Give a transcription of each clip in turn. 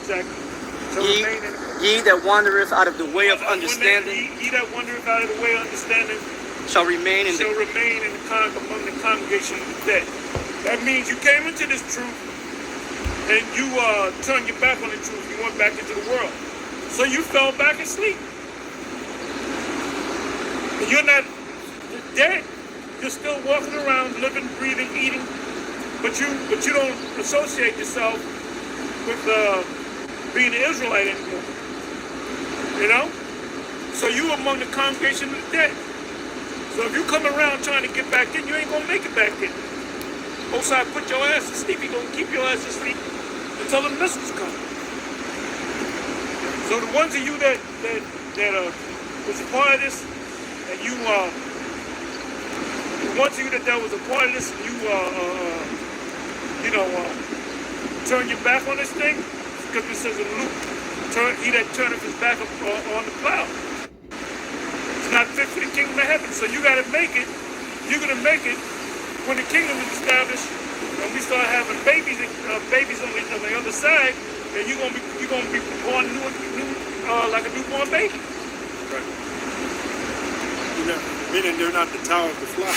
Exactly. So Ye that wandereth out of the way of understanding. Ye that wandereth out of the way of understanding shall remain in among the congregation of the dead. That means you came into this truth and you turned your back on the truth. You went back into the world. So you fell back asleep. And you're not dead. You're still walking around, living, breathing, eating, but you don't associate yourself with being an Israelite anymore. You know? So you among the congregation of the dead. So if you come around trying to get back in, you ain't gonna make it back in. Most I put your ass to sleep, he gonna keep your ass asleep until the missiles come. So the ones of you that was a part of this, and you the ones of you that was a part of this, and you turn your back on this thing, because it says in Luke, he that turneth his back on the plow. It's not fit for the kingdom of heaven. So you got to make it. You're going to make it when the kingdom is established, and we start having babies on the other side. And you're going to be born like a newborn baby. Right. Meaning they're not the tower of the flock.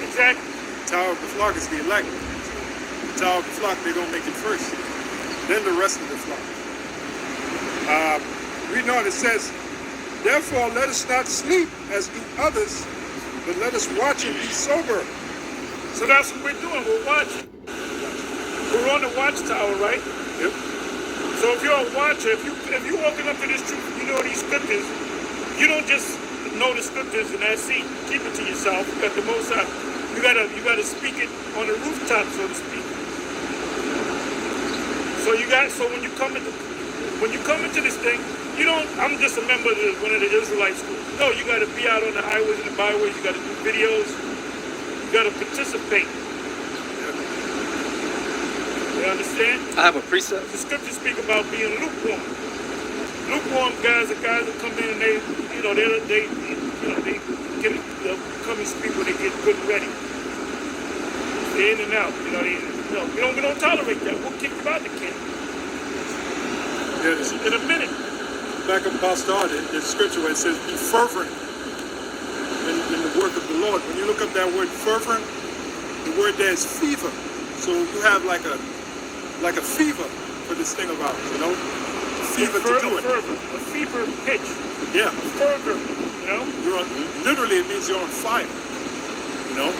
Exactly. The tower of the flock is the elect. The tower of the flock, they're going to make it first. Then the rest of the flock. Reading on, it says, therefore let us not sleep as do others, but let us watch and be sober. So that's what we're doing. We're watching. We're on the watchtower, right? Yep. So if you're a watcher, if you're walking up to this truth, you know these scriptures, you don't just know the scriptures and that's it. Keep it to yourself. You got the most out. You gotta speak it on the rooftop, so to speak. So when you come into this thing, you don't. I'm just a member of one of the Israelite schools. No, you got to be out on the highways and the byways. You got to do videos. You got to participate. You understand? I have a precept. The scriptures speak about being lukewarm. Lukewarm guys are guys that come in and they come and speak when they get good and ready. They're in and out. We don't tolerate that. We'll kick you out the camp. Yes. In a minute. Back up past the scripture where it says be fervent in the work of the Lord. When you look up that word fervent, the word there is fever. So you have like a fever for this thing about it, you know? Fever to do it. A fever pitch. Yeah. A fervor, you know? Literally it means you're on fire. You know?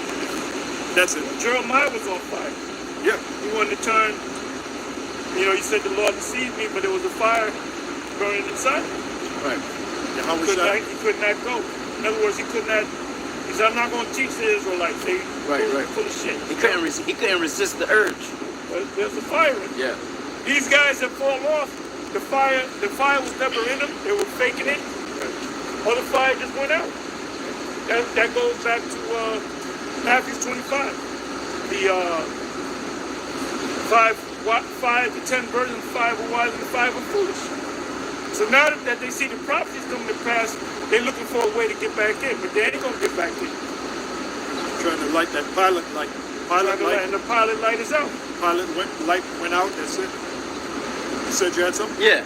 That's it. Jeremiah was on fire. Yeah. He wanted to turn, he said the Lord deceived me, but there was a fire burning inside. Right. He could not go. In other words, he said, I'm not going to teach the Israelites. They full of shit. He couldn't resist the urge. There's a fire in them. Yeah. These guys that fall off, the fire was never in them. They were faking it. Or the fire just went out. That goes back to Matthew 25. The 5 to 10 virgins, 5 were wise and 5 were foolish. So now that they see the prophecies coming to pass, they're looking for a way to get back in, but they ain't gonna get back in. Trying to light that pilot light. And the pilot light is out. Light went out. That's it. You said you had something? Yeah.